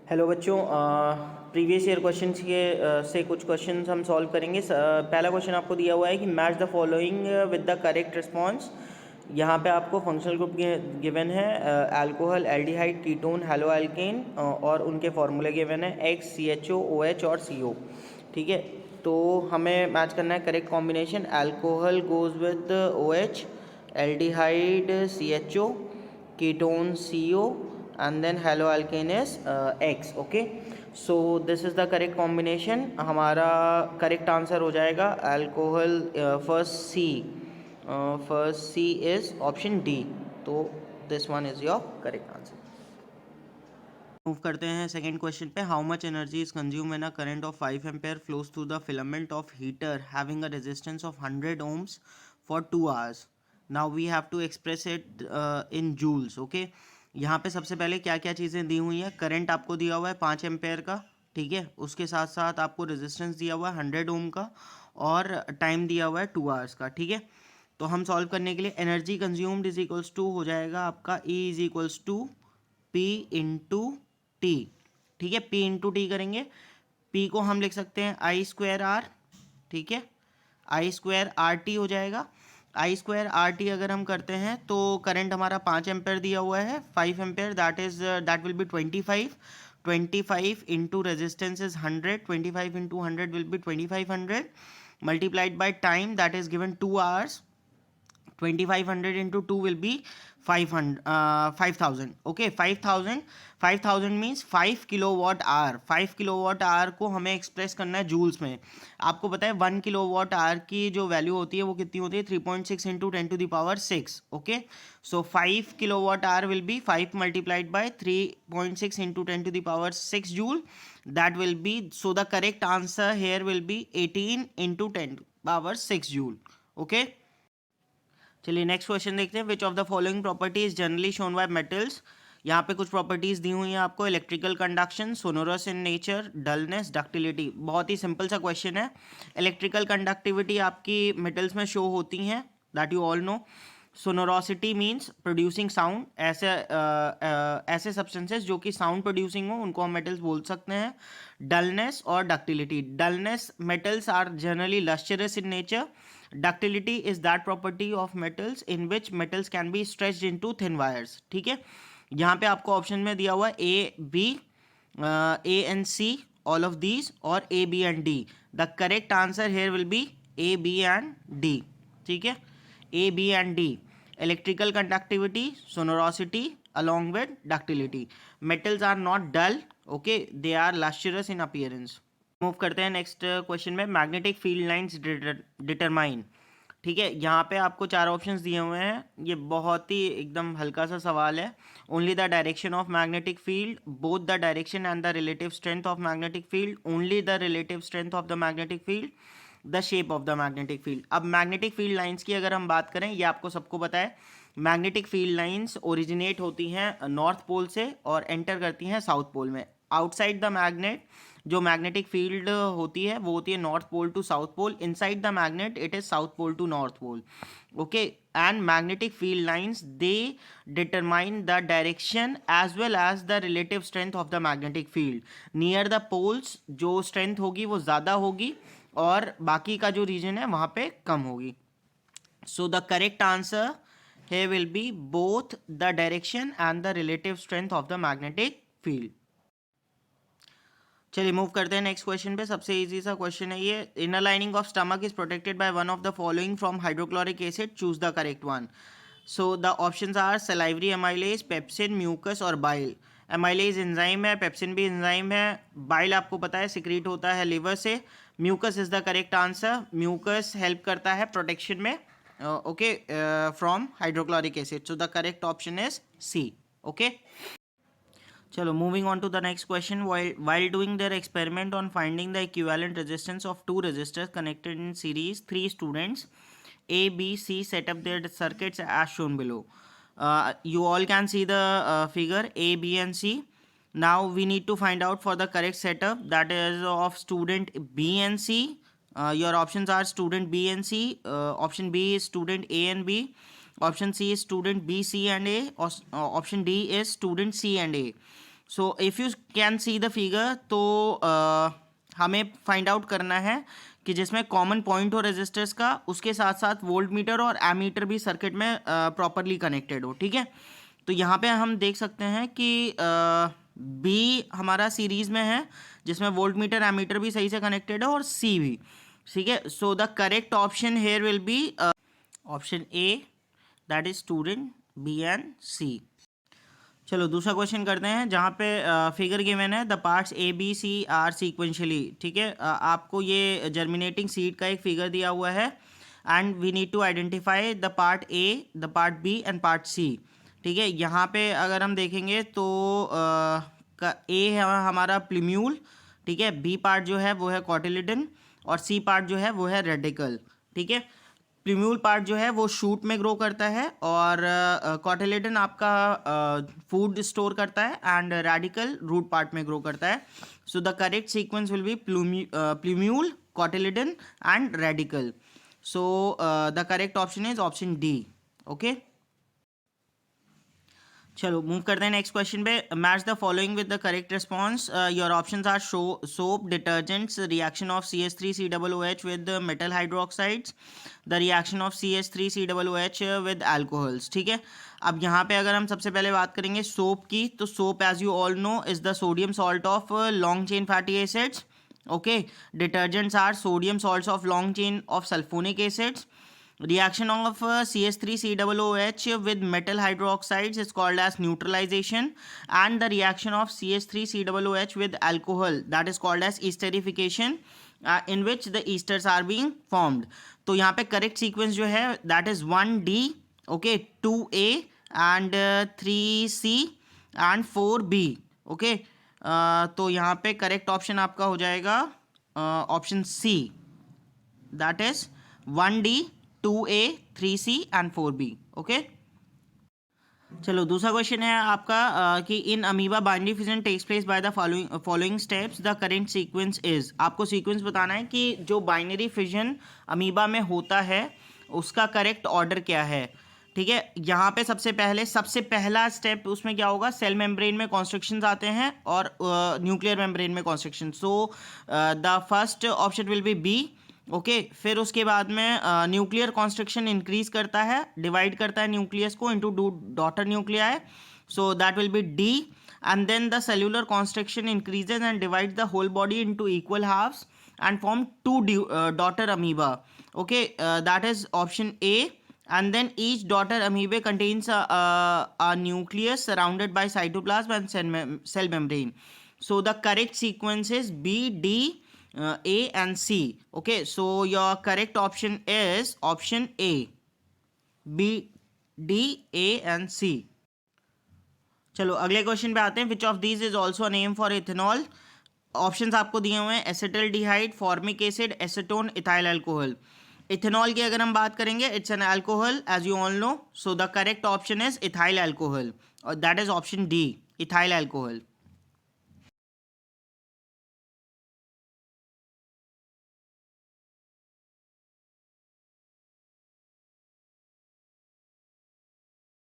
Hello बच्चों, previous year questions के से कुछ क्वेश्चंस हम सॉल्व करेंगे। पहला क्वेश्चन आपको दिया हुआ है कि match the following with the correct response. यहाँ पे आपको फंक्शनल ग्रुप गिवन है, alcohol, aldehyde, ketone, haloalkane, और उनके फार्मूले गिवन है X, C H O, O H और सी ओ। ठीक है, तो हमें मैच करना है correct combination. Alcohol goes with O H, aldehyde C H O, ketone CO, and then haloalkane is X. Okay, so this is the correct combination. हमारा correct answer हो जाएगा alcohol, first C is option D. तो this one is your correct answer. Move करते हैं second question पे। How much energy is consume when a current of 5 ampere flows through the filament of heater having a resistance of 100 ohms for 2 hours। Now we have to express it in joules. Okay, यहाँ पे सबसे पहले क्या क्या चीज़ें दी हुई हैं। Current आपको दिया हुआ है 5 एम्पेयर का, ठीक है, उसके साथ साथ आपको रेजिस्टेंस दिया हुआ है 100 ओम का, और टाइम दिया हुआ है 2 hours का। ठीक है, तो हम सॉल्व करने के लिए energy consumed is equals to हो जाएगा आपका E is equals to P into T. ठीक है, पी इंटू टी करेंगे। पी को हम लिख सकते हैं आई स्क्वायर आर। ठीक है, आई स्क्वायर आर टी हो जाएगा। आई स्क्वायर आर टी अगर हम करते हैं तो करंट हमारा 5 एम्पेयर दिया हुआ है, 5 ampere, that will B 25। 25 into resistance is 100, 25 into 100 will be 2500 multiplied by time that is given 2 hours। 2500 into 2 will be 500, 5000. Okay, 5000 means 5 kilowatt hour. 5 kilowatt hour को हमें एक्सप्रेस करना है जूल्स में। आपको पता है 1 किलोवाट आवर की जो वैल्यू होती है वो कितनी होती है, 3.6 into 10⁶। Okay, so 5 kilowatt hour will be 5 multiplied by 3.6 into 10⁶ joule. That will B, so the correct answer here will B 18 into 10⁶ joule. Okay, चलिए नेक्स्ट क्वेश्चन देखते हैं। Which of the following properties generally shown by metals. यहाँ पे कुछ properties दी हुई हैं आपको। Electrical conduction, sonorous in nature, dullness, ductility. बहुत ही सिंपल सा क्वेश्चन है। इलेक्ट्रिकल कंडक्टिविटी आपकी मेटल्स में शो होती हैं, that you all know. Sonorosity means producing sound. ऐसे सब्सटेंसेस जो कि साउंड प्रोड्यूसिंग हो उनको हम मेटल्स बोल सकते हैं। डलनेस और ductility. Dullness, metals are generally lustrous in nature. Ductility is that property of metals in which metals can be stretched into thin wires. ठीक है, यहाँ पे आपको ऑप्शन में दिया हुआ है A B, A and C, all of these, और A B and D. The correct answer here will be A B and D. ठीक है, A B and D. Electrical conductivity, sonorosity along with ductility. Metals are not dull, okay, they are lustrous in appearance. Move करते हैं next question में। Magnetic field lines determine. ठीक है, यहाँ पे आपको 4 ऑप्शंस दिए हुए हैं। ये बहुत ही एकदम हल्का सा सवाल है। Only the direction of magnetic field, both the direction and the relative strength of magnetic field, only the relative strength of the magnetic field, the shape of the magnetic field. अब मैग्नेटिक फील्ड लाइंस की अगर हम बात करें, ये आपको सबको पता है, मैग्नेटिक फील्ड लाइंस ओरिजिनेट होती हैं नॉर्थ पोल से और एंटर करती हैं साउथ पोल में। आउटसाइड द मैग्नेट जो मैग्नेटिक फील्ड होती है वो होती है north pole to south pole. Inside the magnet it is south pole to north pole. Okay, and magnetic field lines they determine the direction as well as the relative strength of the magnetic field. Near the poles जो strength होगी वो ज़्यादा होगी और बाकी का जो reason है वहाँ पे कम होगी। सो the correct answer here will be both the direction and the relative strength of the magnetic field. चलिए मूव करते हैं नेक्स्ट क्वेश्चन पे। सबसे इजी सा क्वेश्चन है ये। Inner lining of stomach is protected by one of the following from hydrochloric acid, choose the correct one. So the options are salivary amylase, pepsin, mucus और bile. Amylase enzyme है, pepsin भी enzyme है, bile आपको पता है secrete होता है liver से। Mucus is the correct answer. Mucus help करता है प्रोटेक्शन में, okay, from hydrochloric acid. So the correct option is C. Okay, chalo moving on to the next question. While doing their experiment on finding the equivalent resistance of two resistors connected in series, 3 students A, B, C set up their circuits as shown below. You all can see the figure A, B and C. Now we need to find out for the correct setup, that is of student B and C. Your options are student B and C. Option B is student A and B. Option C is student B, C and A. Option D is student C and A. So if you can see the figure, तो हमें find out करना है कि जिसमें common point हो resistors का, उसके साथ साथ वोल्ट मीटर और एमीटर भी सर्किट में प्रॉपरली कनेक्टेड हो, ठीक है। तो यहाँ पे हम देख सकते हैं कि बी हमारा सीरीज में है, जिसमें वोल्ट मीटर एमीटर भी सही से कनेक्टेड है, और सी भी, ठीक है। So the correct option here will be option A, that is student, B and C. चलो दूसरा क्वेश्चन करते हैं, जहाँ पे फिगर गिवन है, the parts A B C are sequentially, ठीक है। आपको ये जर्मिनेटिंग सीड का एक फिगर दिया हुआ है, and we need to identify the part A, the part B and part C, ठीक है। यहाँ पे अगर हम देखेंगे तो ए है हमारा प्लीम्यूल, ठीक है। बी पार्ट जो है वो है कॉटिलिडन, और सी पार्ट जो है वो है रेडिकल, ठीक है। प्लीम्यूल पार्ट जो है वो शूट में ग्रो करता है, और कॉटिलिडन आपका फूड स्टोर करता है, एंड रेडिकल रूट पार्ट में ग्रो करता है। So the correct sequence will be plumule, cotyledon and radicle. So the correct option is option D, okay. चलो मूव करते हैं नेक्स्ट क्वेश्चन पे। Match the following with the correct response. Your options are soap, detergents, reaction of CH3COOH with metal hydroxides, the reaction of CH3COOH with alcohols, ठीक है। अब यहाँ पे अगर हम सबसे पहले बात करेंगे सोप की, तो soap as you all know is the sodium salt of long chain fatty acids, okay. Detergents are sodium salts of long chain of sulphonic acids. Reaction of CH3COOH with metal hydroxides is called as neutralization, and the reaction of CH3COOH with alcohol, that is called as esterification, in which the esters are being formed. तो यहाँ पे correct sequence जो है that is 1D, okay, 2A and 3C and 4B, okay. तो यहाँ पे correct option आपका हो जाएगा option C, that is 1D, 2A, 3C and 4B, okay. चलो दूसरा क्वेश्चन है आपका कि in amoeba binary fission takes place by the following steps, the current sequence is. आपको सीक्वेंस बताना है कि जो बाइनरी फिजन अमीबा में होता है उसका करेक्ट ऑर्डर क्या है, ठीक है। यहाँ पे सबसे पहला स्टेप उसमें क्या होगा, सेल मेम्ब्रेन में कॉन्स्ट्रक्शंस आते हैं और न्यूक्लियर मेम्ब्रेन में construction. So the first option will be B, okay. फिर उसके बाद में न्यूक्लियर कॉन्स्ट्रक्शन इंक्रीज करता है, डिवाइड करता है न्यूक्लियस को into daughter nuclei, so that will be D. And then the cellular construction increases and divide the whole body into equal halves and form 2 daughter amoeba, okay, that is option A. And then each daughter amoeba contains a nucleus surrounded by cytoplasm and cell membrane. So the correct sequence is B, D, A and C. Okay, so your correct option is option A. B, D, A and C. चलो अगले question पे आते हैं. Which of these is also a name for ethanol? Options आपको दिए हुए हैं acetaldehyde, formic acid, acetone, ethyl alcohol. Ethanol की अगर हम बात करेंगे it's an alcohol as you all know, so the correct option is ethyl alcohol, और that is option D, ethyl alcohol.